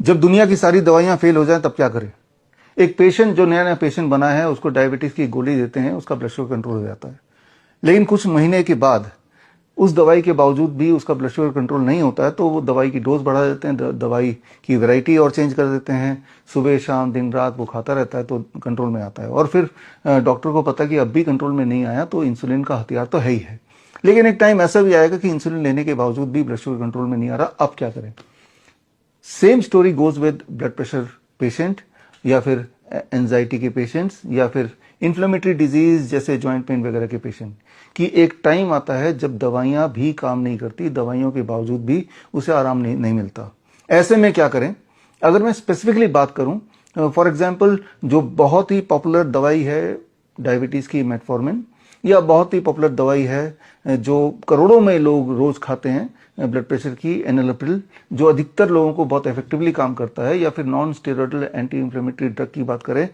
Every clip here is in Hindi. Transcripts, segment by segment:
जब दुनिया की सारी दवाइयां फेल हो जाएं तब क्या करें? एक पेशेंट जो नया नया पेशेंट बना है उसको डायबिटीज की गोली देते हैं, उसका ब्लड शुगर कंट्रोल हो जाता है। लेकिन कुछ महीने के बाद उस दवाई के बावजूद भी उसका ब्लड शुगर कंट्रोल नहीं होता है, तो वो दवाई की डोज बढ़ा देते हैं, दवाई की वैरायटी और चेंज कर देते हैं, सुबह शाम दिन रात वो खाता रहता है तो कंट्रोल में आता है। और फिर डॉक्टर को पता कि अब भी कंट्रोल में नहीं आया, तो इंसुलिन का हथियार तो है ही है। लेकिन एक टाइम ऐसा भी आएगा कि इंसुलिन लेने के बावजूद भी ब्लड शुगर कंट्रोल में नहीं आ रहा, अब क्या करें? Same story goes with blood pressure patient, या फिर एंजाइटी के पेशेंट्स, या फिर इन्फ्लेमेटरी डिजीज जैसे जॉइंट पेन वगैरह के पेशेंट, कि एक टाइम आता है जब दवाइयां भी काम नहीं करती, दवाइयों के बावजूद भी उसे आराम नहीं मिलता। ऐसे में क्या करें? अगर मैं स्पेसिफिकली बात करूं, फॉर एग्जांपल जो बहुत ही पॉपुलर दवाई है डायबिटीज की, मेटफॉर्मिन, या बहुत ही पॉपुलर दवाई है जो करोड़ों में लोग रोज खाते हैं ब्लड प्रेशर की, एनालिप्रिल, जो अधिकतर लोगों को बहुत इफेक्टिवली काम करता है, या फिर non steroidal anti inflammatory drug की बात करें,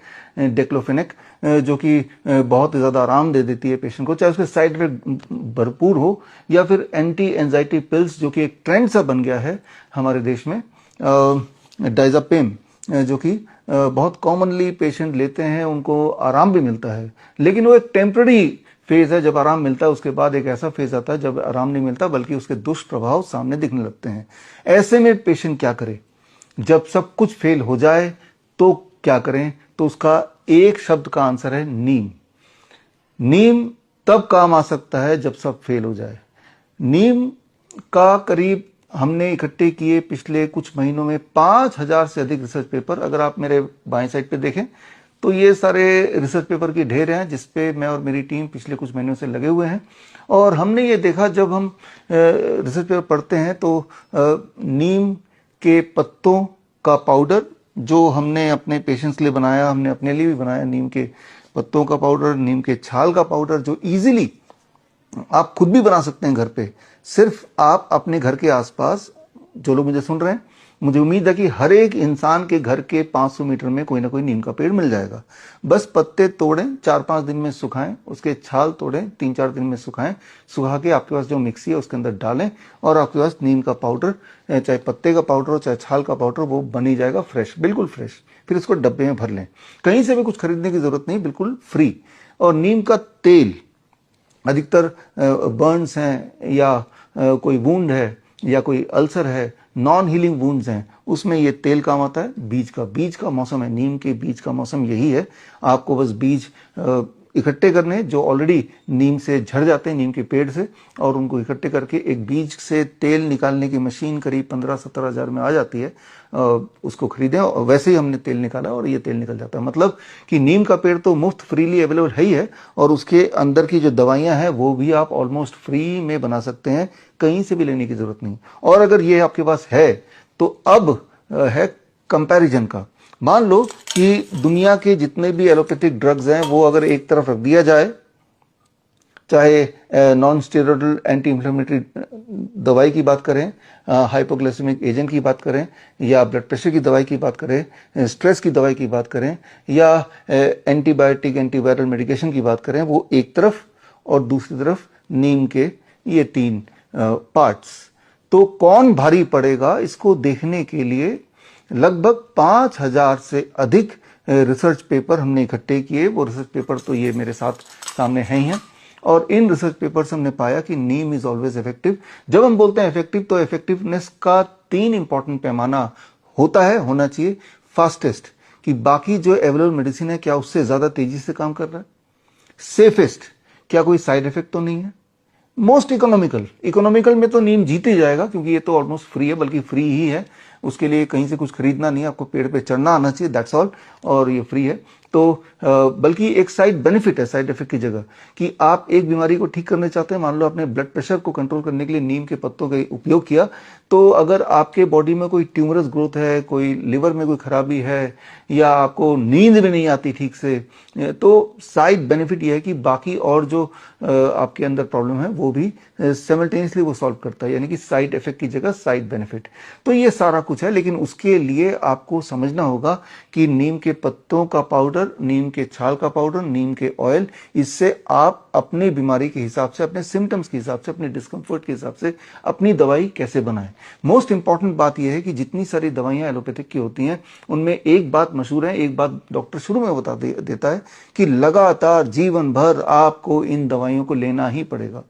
डेक्लोफेनेक, जो कि बहुत ज्यादा आराम दे देती है पेशेंट को, चाहे उसके साइड इफेक्ट भरपूर हो, या फिर एंटी एंजाइटी पिल्स जो कि एक ट्रेंड सा बन गया है हमारे देश में, डाइजापेम, जो कि बहुत कॉमनली पेशेंट लेते हैं, उनको आराम भी मिलता है। लेकिन वो एक टेम्पररी फेज है, जब आराम मिलता है उसके बाद एक ऐसा फेज आता है जब आराम नहीं मिलता, बल्कि उसके दुष्प्रभाव सामने दिखने लगते हैं। ऐसे में पेशेंट क्या करे? जब सब कुछ फेल हो जाए तो क्या करें? तो उसका एक शब्द का आंसर है नीम। नीम तब काम आ सकता है जब सब फेल हो जाए। नीम का करीब हमने इकट्ठे किए पिछले कुछ महीनों में 5000 से अधिक रिसर्च पेपर। अगर आप मेरे बाएं साइड पे देखें तो ये सारे रिसर्च पेपर की ढेर हैं जिसपे मैं और मेरी टीम पिछले कुछ महीनों से लगे हुए हैं। और हमने ये देखा, जब हम रिसर्च पेपर पढ़ते हैं तो नीम के पत्तों का पाउडर जो हमने अपने पेशेंट्स के लिए बनाया, हमने अपने लिए भी बनाया, नीम के पत्तों का पाउडर, नीम के छाल का पाउडर, जो इजीली आप खुद भी बना सकते हैं घर पे। सिर्फ आप अपने घर के आसपास, जो लोग मुझे सुन रहे हैं, मुझे उम्मीद है कि हर एक इंसान के घर के 500 मीटर में कोई ना कोई नीम का पेड़ मिल जाएगा। बस पत्ते तोड़ें, 4-5 दिन में सुखाएं, उसके छाल तोड़ें, 3-4 दिन में सुखाएं, सुखा के आपके पास जो मिक्सी है उसके अंदर डालें, और आपके पास नीम का पाउडर, चाहे पत्ते का पाउडर हो चाहे छाल का पाउडर, वो बनी जाएगा फ्रेश, बिल्कुल फ्रेश। फिर इसको डब्बे में भर लें, कहीं से भी कुछ खरीदने की जरूरत नहीं, बिल्कुल फ्री। और नीम का तेल, अधिकतर बर्न्स हैं या कोई वूंड है या कोई अल्सर है, नॉन हीलिंग वुंड्स हैं, उसमें ये तेल काम आता है। बीज का मौसम है, नीम के बीज का मौसम यही है। आपको बस बीज इकट्ठे करने जो ऑलरेडी नीम से झड़ जाते हैं, नीम के पेड़ से, और उनको इकट्ठे करके एक बीज से तेल निकालने की मशीन करीब 15-17 हजार में आ जाती है, उसको खरीदें, और वैसे ही हमने तेल निकाला और ये तेल निकल जाता है। मतलब कि नीम का पेड़ तो मुफ्त फ्रीली अवेलेबल है ही है, और उसके अंदर की जो दवाइयां हैं वो भी आप ऑलमोस्ट फ्री में बना सकते हैं, कहीं से भी लेने की जरूरत नहीं। और अगर ये आपके पास है तो अब है कंपैरिजन का। मान लो कि दुनिया के जितने भी एलोपैथिक ड्रग्स हैं वो अगर एक तरफ रख दिया जाए, चाहे नॉन स्टेरॉयडल एंटी इंफ्लेमेटरी दवाई की बात करें, हाइपोग्लाइसेमिक एजेंट की बात करें, या ब्लड प्रेशर की दवाई की बात करें, स्ट्रेस की दवाई की बात करें, या एंटीबायोटिक एंटीवायरल मेडिकेशन की बात करें, वो एक तरफ, और दूसरी तरफ नीम के ये 3 पार्ट्स, तो कौन भारी पड़ेगा? इसको देखने के लिए लगभग 5000 से अधिक रिसर्च पेपर हमने इकट्ठे किए। वो रिसर्च पेपर तो ये मेरे साथ सामने हैं ही हैं, और इन रिसर्च पेपर से हमने पाया कि नीम इज ऑलवेज इफेक्टिव। जब हम बोलते हैं इफेक्टिव, तो इफेक्टिवनेस का 3 इंपॉर्टेंट पैमाना होना चाहिए। फास्टेस्ट, कि बाकी जो अवेलेबल मेडिसिन है क्या उससे ज्यादा तेजी से काम कर रहा है। सेफेस्ट, क्या कोई साइड इफेक्ट तो नहीं है। मोस्ट इकोनॉमिकल में तो नीम जीत ही जाएगा, क्योंकि ये तो ऑलमोस्ट फ्री है, बल्कि फ्री ही है, उसके लिए कहीं से कुछ खरीदना नहीं है, आपको पेड़ पे चढ़ना आना चाहिए, दैट्स ऑल, और ये फ्री है। तो बल्कि एक साइड बेनिफिट है साइड इफेक्ट की जगह, कि आप एक बीमारी को ठीक करना चाहते हैं, मान लो आपने ब्लड प्रेशर को कंट्रोल करने के लिए नीम के पत्तों का उपयोग किया, तो अगर आपके बॉडी में कोई ट्यूमरस ग्रोथ है, कोई लिवर में कोई खराबी है, या आपको नींद भी नहीं आती ठीक से, तो साइड बेनिफिट यह है कि बाकी और जो आपके अंदर प्रॉब्लम है वो भी साइमल्टेनियसली वो सॉल्व करता है, यानी कि साइड इफेक्ट की जगह साइड बेनिफिट। तो ये सारा कुछ है, लेकिन उसके लिए आपको समझना होगा कि नीम के पत्तों का पाउडर पाउडर, नीम के छाल का पाउडर, नीम के ऑयल, इससे आप अपनी बीमारी के हिसाब से, अपने सिम्टम्स के हिसाब से, अपने डिस्कम्फर्ट के हिसाब से अपनी दवाई कैसे बनाएं। मोस्ट इंपॉर्टेंट बात यह है कि जितनी सारी दवाइयां एलोपैथिक की होती हैं उनमें एक बात मशहूर है, एक बात डॉक्टर शुरू में बता देता है कि लगातार जीवन भर आपको इन दवाइयों को लेना ही पड़ेगा।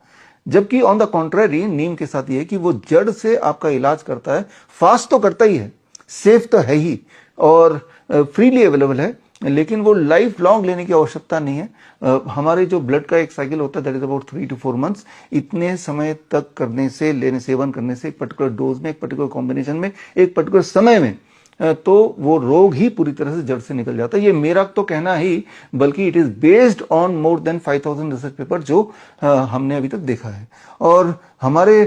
जबकि ऑन द कॉन्ट्ररी नीम के साथ ये है कि वो जड़ से आपका इलाज करता है, फास्ट तो करता ही है, सेफ तो है ही और फ्रीली अवेलेबल है, लेकिन वो लाइफ लॉन्ग लेने की आवश्यकता नहीं है। हमारे जो ब्लड का एक साइकिल होता है that is about 3 to 4 months, इतने समय तक करने से, सेवन करने से, एक पर्टिकुलर डोज में, एक पर्टिकुलर कॉम्बिनेशन में, एक पर्टिकुलर समय में, तो वो रोग ही पूरी तरह से जड़ से निकल जाता है। ये मेरा तो कहना ही, बल्कि it is based on more than 5000 research paper जो हमने अभी तक देखा है। और हमारे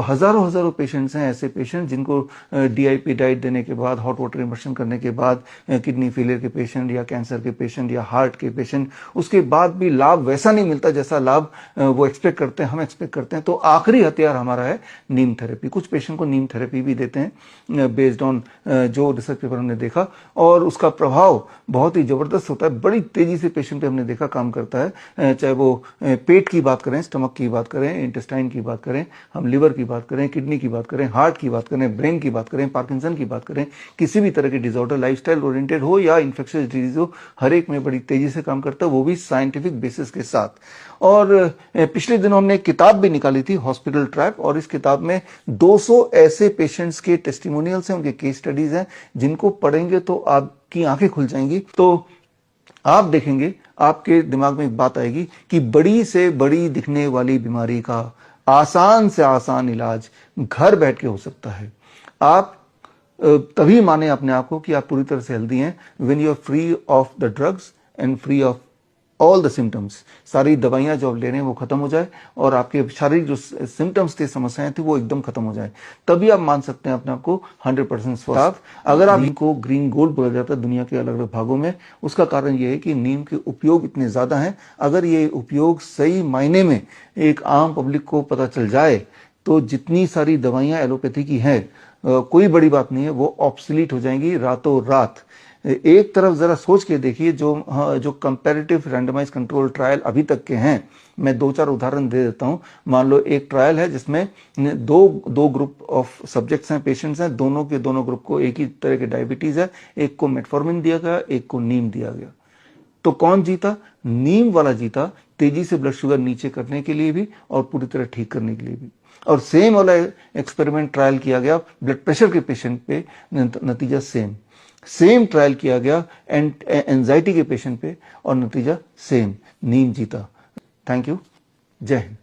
हजारों पेशेंट्स हैं, ऐसे पेशेंट जिनको DIP डाइट देने के बाद, हॉट वाटर इमर्शन करने के बाद, किडनी फेलियर के पेशेंट या कैंसर के पेशेंट या हार्ट के पेशेंट, उसके बाद भी लाभ वैसा नहीं मिलता जैसा लाभ वो एक्सपेक्ट करते हैं, हम एक्सपेक्ट करते हैं। तो आखिरी हथियार हमारा है नीम थेरेपी। कुछ पेशेंट को नीम थेरेपी भी देते हैं बेस्ड ऑन जो रिसर्च पेपर हमने देखा, और उसका प्रभाव बहुत ही जबरदस्त होता है, बड़ी तेजी से पेशेंट पे हमने देखा काम करता है। चाहे वो पेट की बात करें, स्टमक की बात करें, इंटेस्टाइन की बात करें, हम लिवर की बात करें, किडनी की बात करें, हार्ट की बात करें, ब्रेन की बात करें, पार्किंसन की बात करें, किसी भी तरह के डिसऑर्डर, लाइफस्टाइल ओरिएंटेड हो या इन्फेक्शियस डिजीज हो, हर एक में बड़ी तेजी से काम करता है, वो भी साइंटिफिक बेसिस के साथ। और पिछले दिनों हमने एक किताब भी निकाली थी, हॉस्पिटल ट्रैप, और इस किताब में 200 ऐसे पेशेंट्स के टेस्टिमोनियल्स हैं, उनके केस स्टडीज हैं, जिनको पढ़ेंगे तो आपकी आंखें खुल जाएंगी। तो आप देखेंगे, आपके दिमाग में एक बात आएगी कि बड़ी से बड़ी दिखने वाली बीमारी का आसान से आसान इलाज घर बैठ के हो सकता है। आप तभी माने अपने आप को कि आप पूरी तरह से हेल्दी हैं when you are free of the drugs and free of all the symptoms. सारी दवाइयां जो आप ले रहे हैं वो खत्म हो जाए और आपके शारीरिक जो सिम्टम्स थे, समस्याएं थी, वो एकदम खत्म हो जाए, तभी आप मान सकते हैं अपने आप को 100% स्वस्थ। अगर आप नीम को ग्रीन गोल्ड बोला जाता है दुनिया के अलग अलग भागों में, उसका कारण ये है कि नीम के उपयोग इतने ज्यादा हैं। अगर ये उपयोग सही मायने में एक आम पब्लिक को पता चल जाए तो जितनी सारी दवाइयां एलोपैथी की हैं, कोई बड़ी बात नहीं है, वो ऑब्सोलीट हो जाएंगी रातों रात। एक तरफ जरा सोच के देखिए, जो कंपैरेटिव रैंडमाइज कंट्रोल ट्रायल अभी तक के हैं, मैं 2-4 उदाहरण दे देता हूं। मान लो एक ट्रायल है जिसमें दो ग्रुप ऑफ सब्जेक्ट्स हैं, पेशेंट्स हैं, दोनों के दोनों ग्रुप को एक ही तरह के डायबिटीज है, एक को मेटफॉर्मिन दिया गया, एक को नीम दिया गया। तो कौन जीता? नीम वाला जीता, तेजी से ब्लड शुगर नीचे करने के लिए भी और पूरी तरह ठीक करने के लिए भी। और सेम वाला एक्सपेरिमेंट ट्रायल किया गया ब्लड प्रेशर के पेशेंट पे, नतीजा सेम ट्रायल किया गया एंजाइटी के पेशेंट पे और नतीजा सेम, नीम जीता। थैंक यू, जय हिंद।